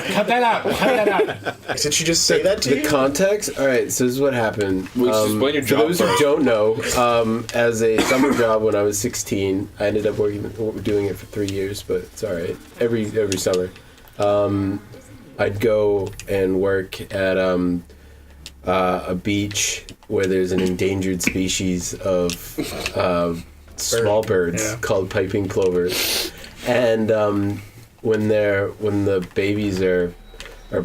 Cut that out. Cut that out. Did she just say that to you? The context? All right, so this is what happened. Well, just explain your for job those who first. don't know, as a summer job when I was 16, I ended up doing it for 3 years, but it's all right. Every summer, I'd go and work at a beach where there's an endangered species of small birds called piping plovers, and when the babies are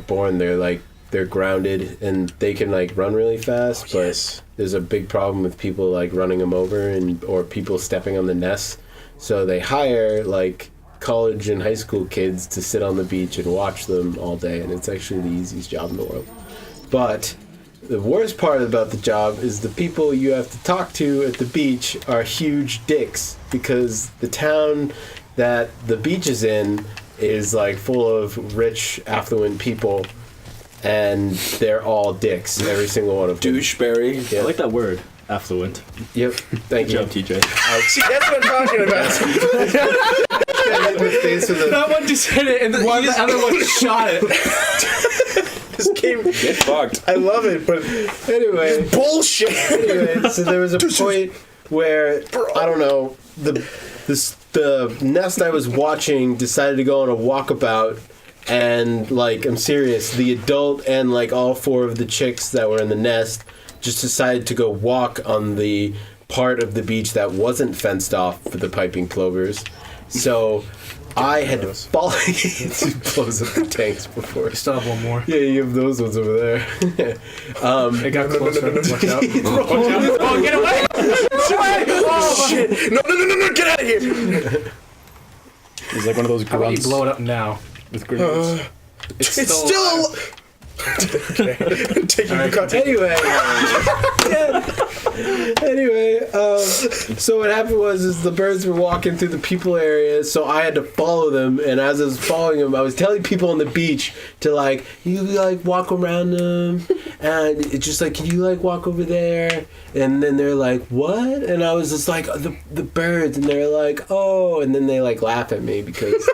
born, they're grounded and they can like run really fast, but there's a big problem with people like running them over or people stepping on the nests. So they hire like college and high school kids to sit on the beach and watch them all day, and it's actually the easiest job in the world. But the worst part about the job is the people you have to talk to at the beach are huge dicks, because the town that the beach is in is like full of rich, affluent people, and they're all dicks, every single one of them. Doucheberry. Yep. I like that word, affluent. Yep. Thank you. Good job, TJ. See, that's what I'm talking about. That one just hit it, and the other one shot it. This game, Get fucked. I love it, but Anyway, bullshit. so there was a point where, I don't know, the nest I was watching decided to go on a walkabout, and like, I'm serious, the adult and like all four of the chicks that were in the nest just decided to go walk on the part of the beach that wasn't fenced off for the piping plovers. So I had to follow. It blows up the tanks before. You still have one more. Yeah, you have those ones over there. It got closer. Watch out. Oh, get away! Oh, shit! No, get out of here! He's like one of those How about you grunts blow it up now with grenades? It's still. Okay. Taking the content. Anyway, so what happened was the birds were walking through the people area, so I had to follow them, and as I was following them, I was telling people on the beach to like, you like walk around them, and it's just like, can you like walk over there? And then they're like, what? And I was just like, the birds, and they're like, oh, and then they like laugh at me because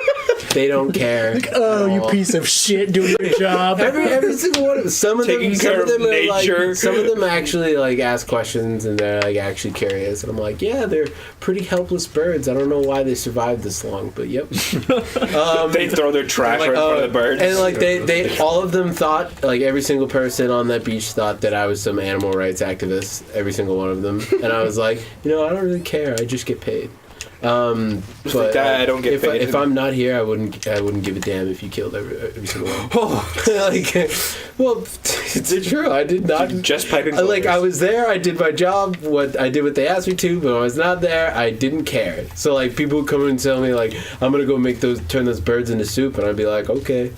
they don't care. Like, oh, you piece of shit, doing your job. Every single one of them. Some of Taking them, care some of them of are nature. like, some of them actually like ask questions and they're like actually curious. And I'm like, yeah, they're pretty helpless birds. I don't know why they survived this long, but yep. They throw their trash right in front of the birds. And like they all of them thought, like every single person on that beach thought that I was some animal rights activist. Every single one of them. And I was like, I don't really care. I just get paid. But I don't get paid. If I'm not here, I wouldn't give a damn if you killed every single one. Like, well, it's true. I did not. Just piping. Like, I was there. I did my job. I did what they asked me to. But when I was not there, I didn't care. So like, people would come in and tell me like, I'm gonna go turn those birds into soup, and I'd be like, okay.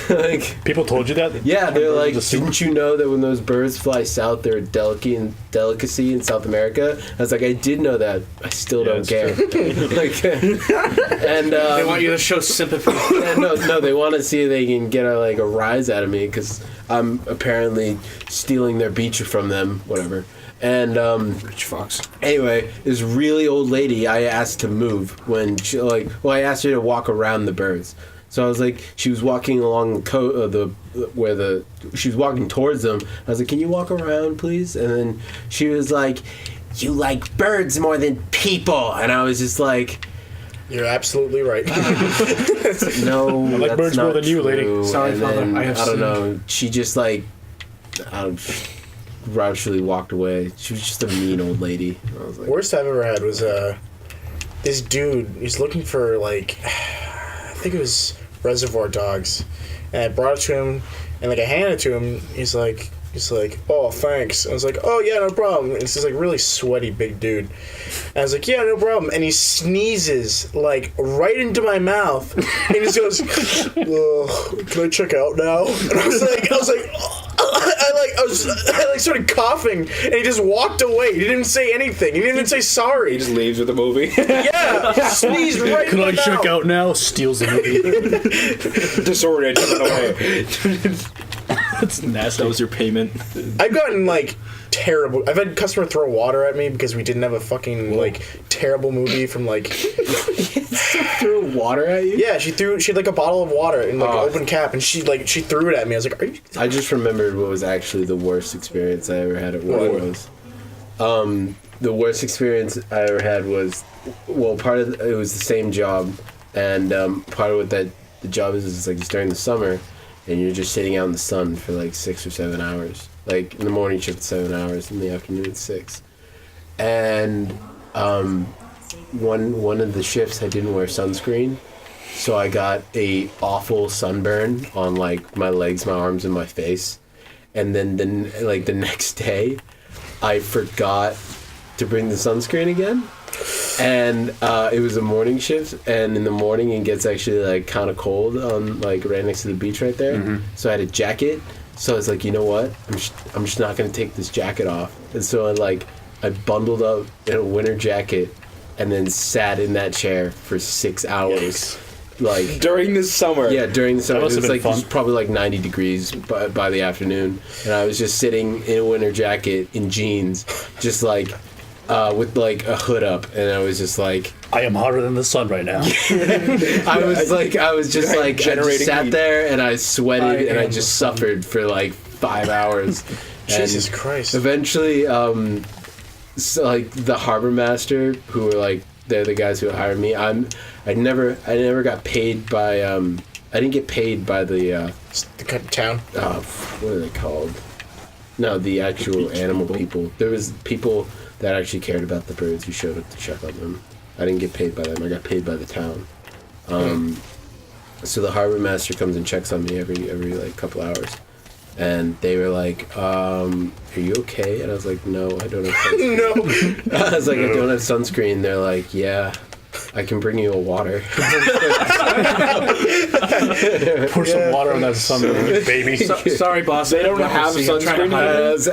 Like, People told you that? yeah, they're like, into soup? didn't you know that when those birds fly south, they're a delicacy in South America? I was like, I did know that. I still don't care. Like, and They want you to show sympathy. yeah, no, they want to see if they can get a rise out of me because I'm apparently stealing their beach from them, whatever. And Rich fox. anyway, this really old lady I asked to move when she I asked her to walk around the birds. So I was like, she was walking along she was walking towards them. I was like, can you walk around, please? And then she was like, you like birds more than people. And I was just like, You're absolutely right. no, I like that's birds more not than you, lady. true. Sorry, And Father, then, I have don't sinned. know. She just grouchily walked away. She was just a mean old lady. I was like, Worst I've ever had was this dude. He's looking for I think it was Reservoir Dogs, and I brought it to him, and I handed it to him. He's like, oh, thanks. I was like, oh yeah, no problem. And it's this really sweaty big dude. And I was like, yeah, no problem. And he sneezes right into my mouth, and he just goes, can I check out now? And I was like, I started coughing, and he just walked away. He didn't say anything. He didn't even say sorry. He just leaves with the movie. Yeah, sneezed right Can in I my check mouth. out now? Steals the movie. Disoriented away. That's nasty. That was your payment. I've gotten terrible. I've had customer throw water at me because we didn't have a fucking terrible movie from throw water at you? Yeah, she had like a bottle of water in like an open cap, and she threw it at me. I was like, "Are you?" I just remembered what was actually the worst experience I ever had at work was. The worst experience I ever had was, well, it was the same job, and part of what the job is like just during the summer, and you're just sitting out in the sun for like 6 or 7 hours. Like in the morning shift 7 hours, in the afternoon it's 6. And one of the shifts I didn't wear sunscreen, so I got a awful sunburn on like my legs, my arms, and my face. And then the next day, I forgot to bring the sunscreen again, and it was a morning shift, and in the morning it gets actually like kind of cold on like right next to the beach right there. So I had a jacket, so I was like, you know what, I'm just not gonna take this jacket off, and so I bundled up in a winter jacket and then sat in that chair for 6 hours. Like During the summer. Yeah, during the summer. It must have was been like fun. it was probably like 90 degrees by the afternoon, and I was just sitting in a winter jacket in jeans, just like with like a hood up, and I was just like, I am hotter than the sun right now. I just sat there and I sweated and I just suffered for like 5 hours. Jesus Christ! Eventually, so like the harbor master, who were like they're the guys who hired me. I never got paid by I didn't get paid by the town. what are they called? No, the actual animal people. There was people that actually cared about the birds who showed up to check on them. I didn't get paid by them. I got paid by the town. So the harbor master comes and checks on me every like couple hours. And they were like, are you okay? And I was like, no, I don't have sunscreen. I was like, I don't have sunscreen. They're like, yeah, I can bring you a water. Pour some water on that sunburn, baby. Sorry, boss. They don't have sunscreen.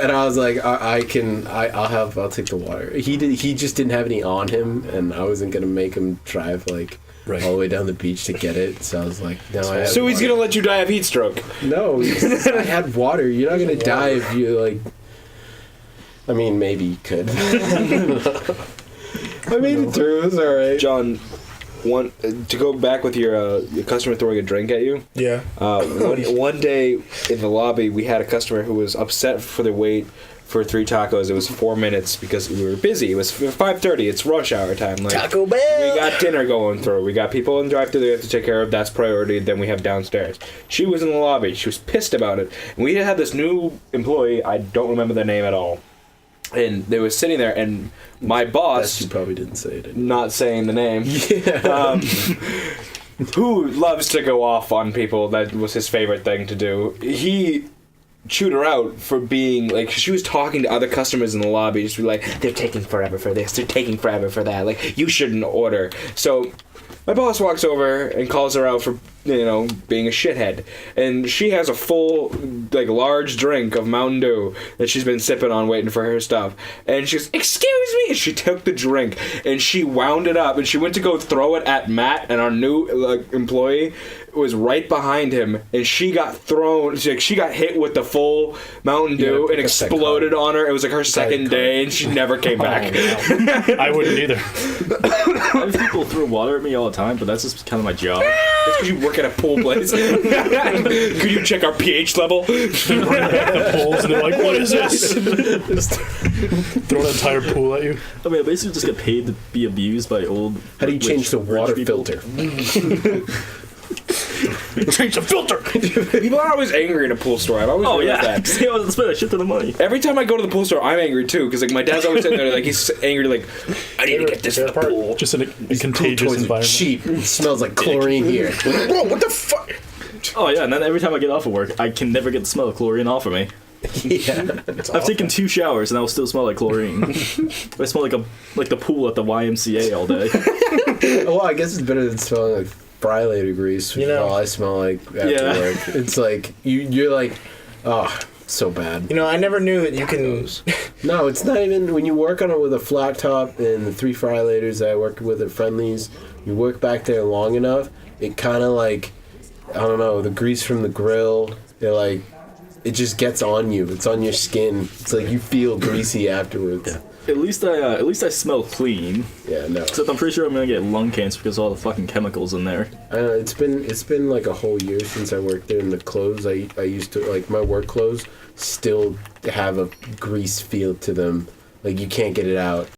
And I was like, I'll take the water. He just didn't have any on him, and I wasn't going to make him drive like all the way down the beach to get it. So I was like, no, I have So he's water. gonna let you die of heat stroke. No, I had water. You're not gonna die if you like. I mean, maybe you could. I made it through. It was all right. John, to go back with your customer throwing a drink at you. Yeah. One day in the lobby, we had a customer who was upset for the wait for 3 tacos. It was 4 minutes because we were busy. It was 5:30. It's rush hour time. Like, Taco Bell. we got dinner going through. We got people in drive-thru that we have to take care of. That's priority. Then we have downstairs. She was in the lobby. She was pissed about it. And we had this new employee. I don't remember their name at all. And they were sitting there, and my boss... You probably didn't say it. Not saying the name. Yeah. Who loves to go off on people. That was his favorite thing to do. He chewed her out for being like, she was talking to other customers in the lobby, just be like, they're taking forever for this, they're taking forever for that, like, you shouldn't order. So my boss walks over and calls her out for, being a shithead, and she has a full, like, large drink of Mountain Dew that she's been sipping on waiting for her stuff, and she goes, excuse me, and she took the drink and she wound it up and she went to go throw it at Matt, and our new employee was right behind him, and she got thrown. She got hit with the full Mountain Dew and exploded on her. It was like her second day, and she never came back. I wouldn't either. I have people throw water at me all the time, but that's just kind of my job. That's because you work at a pool place. Could you check our pH level? The pools, and they're like, what is this? Just throw an entire pool at you. I mean, I basically just get paid to be abused by old. How do you change the water people. filter? Change the filter. People are always angry in a pool store. I've always realized that. See, I was spending a shit ton of money. Every time I go to the pool store, I'm angry too, because like my dad's always sitting there, like he's angry, like I need to get this for the pool. Just in a contagious Toys are environment. cheap. It smells like chlorine here. Bro, what the fuck? Oh yeah, and then every time I get off of work, I can never get the smell of chlorine off of me. Yeah. I've taken 2 showers and I will still smell like chlorine. I smell like the pool at the YMCA all day. Well, I guess it's better than smelling like fry later grease, which is all I smell like after work. It's like you're like, oh, so bad. I never knew that you can. No, it's not even when you work on it with a flat top and the 3 fry laters that I work with at Friendly's. You work back there long enough, it kind of like, I don't know, the grease from the grill. They're like, it just gets on you. It's on your skin. It's like you feel greasy afterwards. At least I smell clean. Yeah, no. Except I'm pretty sure I'm gonna get lung cancer because of all the fucking chemicals in there. It's been like a whole year since I worked there, and the clothes I used to, like, my work clothes still have a grease feel to them. Like, you can't get it out.